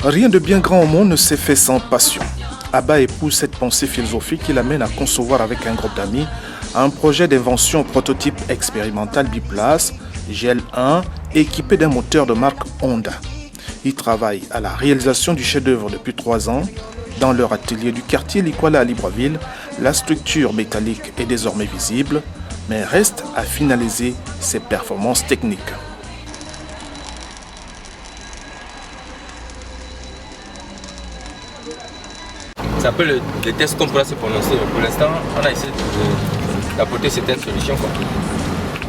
Rien de bien grand au monde ne s'est fait sans passion. Abba épouse cette pensée philosophique qui l'amène à concevoir avec un groupe d'amis un projet d'invention prototype expérimental biplace GEL 1 équipé d'un moteur de marque Honda. Ils travaillent à la réalisation du chef-d'œuvre depuis 3 ans. Dans leur atelier du quartier Likwala à Libreville, la structure métallique est désormais visible, mais reste à finaliser ses performances techniques. C'est un peu le test qu'on pourra se prononcer. Pour l'instant, on a essayé d'apporter certaines solutions.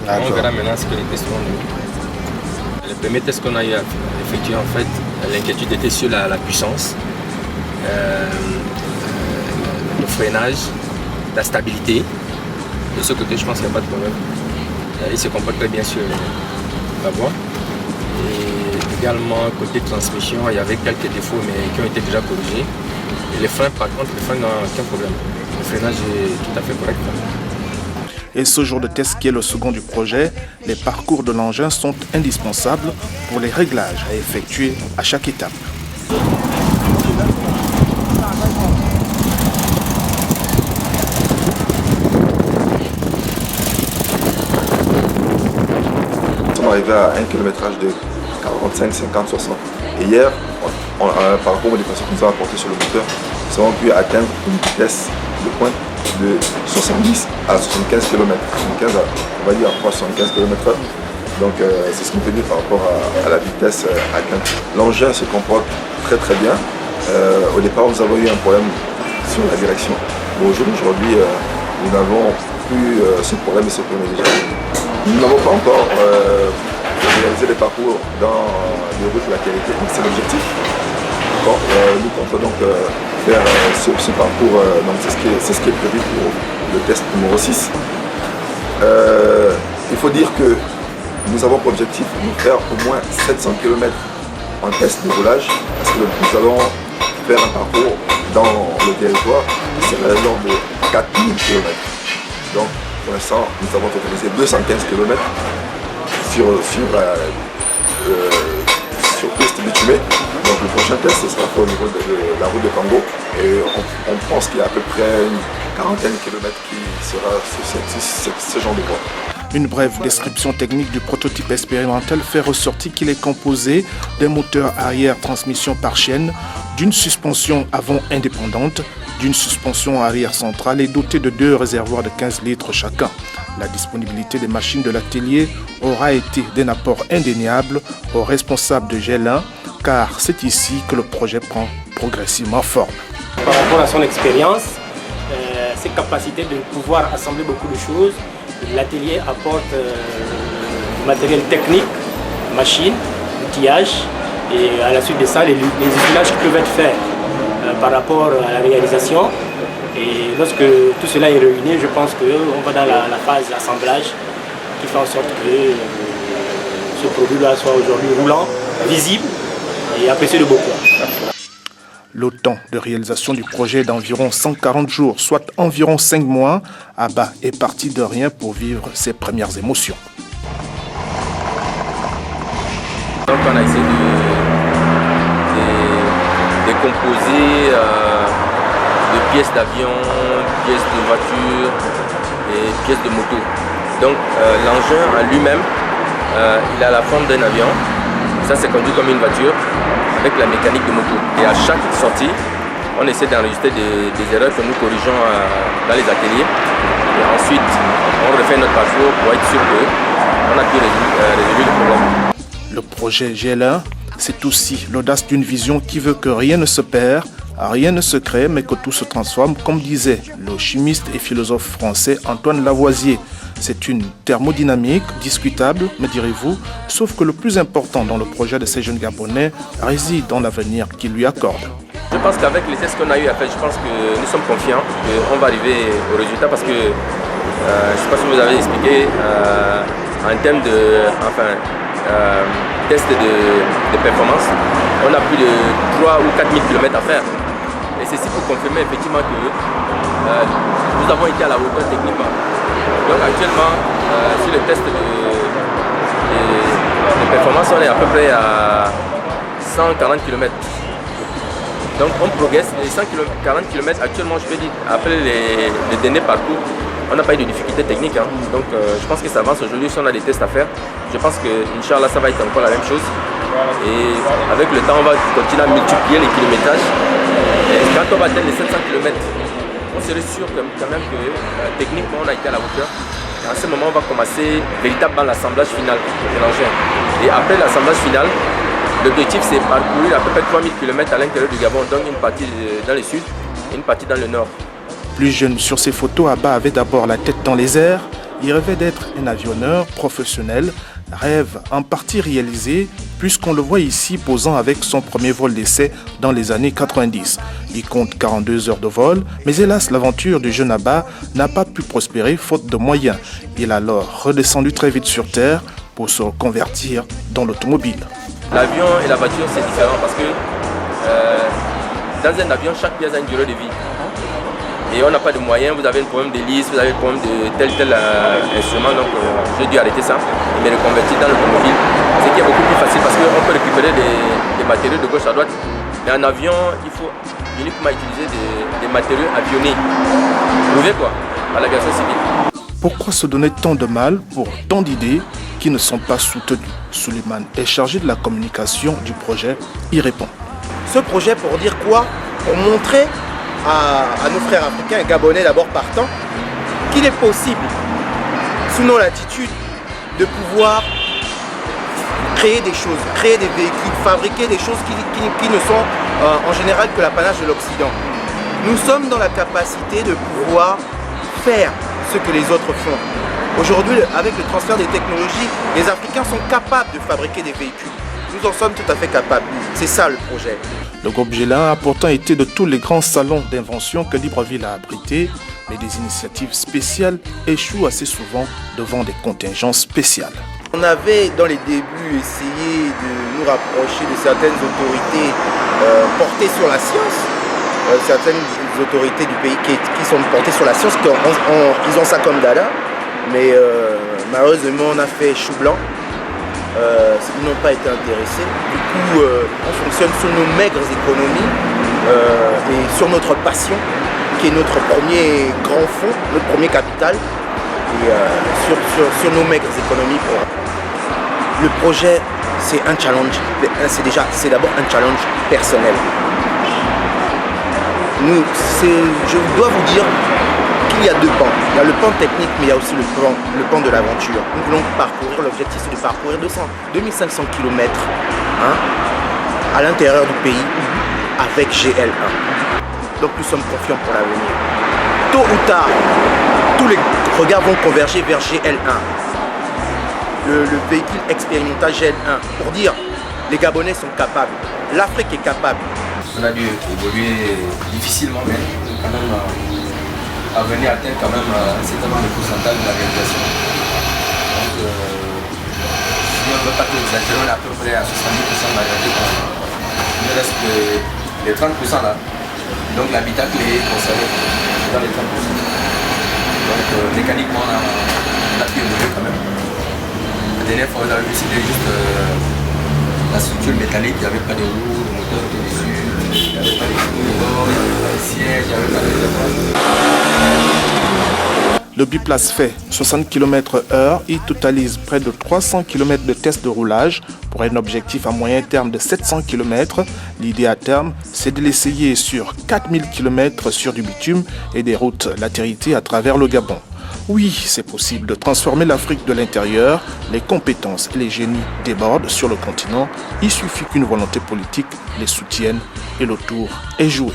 On verra maintenant ce que les tests vont nous. Le premier test qu'on a eu à effectuer, en fait, l'inquiétude était sur la puissance, le freinage, la stabilité. De ce côté, je pense qu'il n'y a pas de problème. Il se comporte très bien sur la voie. Et également, côté transmission, il y avait quelques défauts, mais qui ont été déjà corrigés. Et les freins, par contre, les freins n'ont aucun problème. Le freinage est tout à fait correct. Et ce jour de test qui est le second du projet, les parcours de l'engin sont indispensables pour les réglages à effectuer à chaque étape. Nous sommes arrivés à un kilométrage de 45, 50, 60. Et hier, par rapport aux déplacements que nous avons apportés sur le moteur, nous avons pu atteindre une vitesse de pointe de 70 à 75 km. 75 on va dire à 75 km/h. Donc c'est ce qu'on peut dire par rapport à la vitesse atteinte. L'engin se comporte très très bien. Au départ, nous avons eu un problème sur la direction. Bon, aujourd'hui, nous n'avons plus ce problème et ce problème déjà. Nous n'avons pas encore réalisé les parcours dans les routes de la qualité, c'est l'objectif. Nous comptons donc faire ce parcours, donc c'est ce qui est prévu pour le test numéro 6. Il faut dire que nous avons pour objectif de faire au moins 700 km en test de roulage, parce que nous allons faire un parcours dans le territoire qui sera de l'ordre de 4000 km. Donc pour l'instant, nous avons totalisé 215 km sur piste bitumée. Donc le prochain test ce sera au niveau de la route de Congo et on pense qu'il y a à peu près une quarantaine de kilomètres qui sera sur ce genre de voie. Une brève description technique du prototype expérimental fait ressortir qu'il est composé d'un moteur arrière transmission par chaîne, d'une suspension avant indépendante, d'une suspension arrière centrale et doté de 2 réservoirs de 15 litres chacun. La disponibilité des machines de l'atelier aura été d'un apport indéniable aux responsables de GEL 1, car c'est ici que le projet prend progressivement forme. Par rapport à son expérience, ses capacités de pouvoir assembler beaucoup de choses, l'atelier apporte du matériel technique, machines, outillage, et à la suite de ça, les usages qui peuvent être faits par rapport à la réalisation. Et lorsque tout cela est réuni, je pense qu'on va dans la phase d'assemblage qui fait en sorte que ce produit-là soit aujourd'hui roulant, visible et apprécié de beaucoup. Le temps de réalisation du projet est d'environ 140 jours, soit environ 5 mois. Abba est parti de rien pour vivre ses premières émotions. Donc on a essayé de composer de pièces d'avion, pièces de voiture et pièces de moto. Donc l'engin en lui-même, il a la forme d'un avion. Ça c'est conduit comme une voiture avec la mécanique de moto. Et à chaque sortie, on essaie d'enregistrer des erreurs que nous corrigeons dans les ateliers. Et ensuite, on refait notre parcours pour être sûr qu'on a pu résoudre le problème. Le projet GEL 1, c'est aussi l'audace d'une vision qui veut que rien ne se perd, rien ne se crée, mais que tout se transforme, comme disait le chimiste et philosophe français Antoine Lavoisier. C'est une thermodynamique discutable, me direz-vous, sauf que le plus important dans le projet de ces jeunes Gabonais réside dans l'avenir qu'ils lui accordent. Je pense qu'avec les tests qu'on a eu à faire, je pense que nous sommes confiants qu'on va arriver au résultat parce que, je ne sais pas si vous avez expliqué, en termes de test de performance, on a plus de 3 ou 4 000 km à faire. Et c'est pour confirmer effectivement que nous avons été à la hauteur techniquement. Donc actuellement, sur le test de performance, on est à peu près à 140 km. Donc on progresse. Les 40 km actuellement, je peux dire, après les derniers parcours, on n'a pas eu de difficultés techniques. Hein. Donc je pense que ça avance aujourd'hui. Si on a des tests à faire, je pense que Inch'Allah, ça va être encore la même chose. Et avec le temps, on va continuer à multiplier les kilométrages. Et quand on va atteindre les 700 km, on serait sûr quand même que techniquement, on a été à la hauteur. Et à ce moment, on va commencer véritablement l'assemblage final de l'engin. Et après l'assemblage final, l'objectif c'est parcourir à peu près 3000 km à l'intérieur du Gabon, donc une partie dans le sud et une partie dans le nord. Plus jeune sur ces photos, Abba avait d'abord la tête dans les airs. Il rêvait d'être un avionneur professionnel, rêve en partie réalisé puisqu'on le voit ici posant avec son premier vol d'essai dans les années 90. Il compte 42 heures de vol, mais hélas l'aventure du jeune Abba n'a pas pu prospérer faute de moyens. Il a alors redescendu très vite sur terre pour se reconvertir dans l'automobile. L'avion et la voiture c'est différent parce que dans un avion chaque pièce a une durée de vie. Et on n'a pas de moyens, vous avez un problème d'hélice, vous avez un problème de tel instrument, donc j'ai dû arrêter ça et me reconvertir dans l'automobile. Ce qui est beaucoup plus facile parce qu'on peut récupérer des matériaux de gauche à droite. Mais en avion, il faut uniquement utiliser des matériaux avionnés. Vous voyez quoi, à l'aviation civile. Pourquoi se donner tant de mal pour tant d'idées qui ne sont pas soutenues? Suleiman est chargé de la communication du projet, il répond. Ce projet pour dire quoi? Pour montrer à nos frères africains et gabonais d'abord partant qu'il est possible, sous nos latitudes, de pouvoir créer des choses, créer des véhicules, fabriquer des choses qui ne sont en général que l'apanage de l'Occident. Nous sommes dans la capacité de pouvoir faire ce que les autres font. Aujourd'hui, avec le transfert des technologies, les Africains sont capables de fabriquer des véhicules. Nous en sommes tout à fait capables. C'est ça le projet. Le groupe G1 a pourtant été de tous les grands salons d'invention que Libreville a abrité, mais des initiatives spéciales échouent assez souvent devant des contingences spéciales. On avait dans les débuts essayé de nous rapprocher de certaines autorités portées sur la science, certaines autorités du pays qui sont portées sur la science, ils ont ça comme dada, mais malheureusement on a fait chou blanc. Ils n'ont pas été intéressés. Du coup, on fonctionne sur nos maigres économies et sur notre passion, qui est notre premier grand fonds, notre premier capital, et sur nos maigres économies. Le projet, c'est un challenge. C'est d'abord un challenge personnel. Je dois vous dire qu'il y a deux pans. Il y a le pan technique, mais il y a aussi le pan de l'aventure. Nous voulons parcourir, l'objectif c'est de parcourir 2500 km à l'intérieur du pays avec GL1. Donc nous sommes confiants pour l'avenir. Tôt ou tard, tous les regards vont converger vers GL1. Le véhicule expérimental GL1. Pour dire, les Gabonais sont capables. L'Afrique est capable. On a dû évoluer difficilement, mais quand même à venir atteindre quand même un certain nombre de pourcentage de la réalisation. Donc, si on ne veut pas que exagérer, on est à peu près à 70% de la réalisation. Il ne reste que les 30% là. Donc l'habitacle est conservé dans les 30%. Donc mécaniquement, on a pu évoluer quand même. La dernière fois, on a vu c'était juste la structure métallique, il n'y avait pas de roues, de moteur dessus, il n'y avait pas de roues de bord, il n'y avait pas de siège, il n'y avait pas de... Le biplace fait 60 km/h, il totalise près de 300 km de tests de roulage pour un objectif à moyen terme de 700 km. L'idée à terme, c'est de l'essayer sur 4000 km sur du bitume et des routes latérité à travers le Gabon. Oui, c'est possible de transformer l'Afrique de l'intérieur. Les compétences et les génies débordent sur le continent. Il suffit qu'une volonté politique les soutienne et le tour est joué.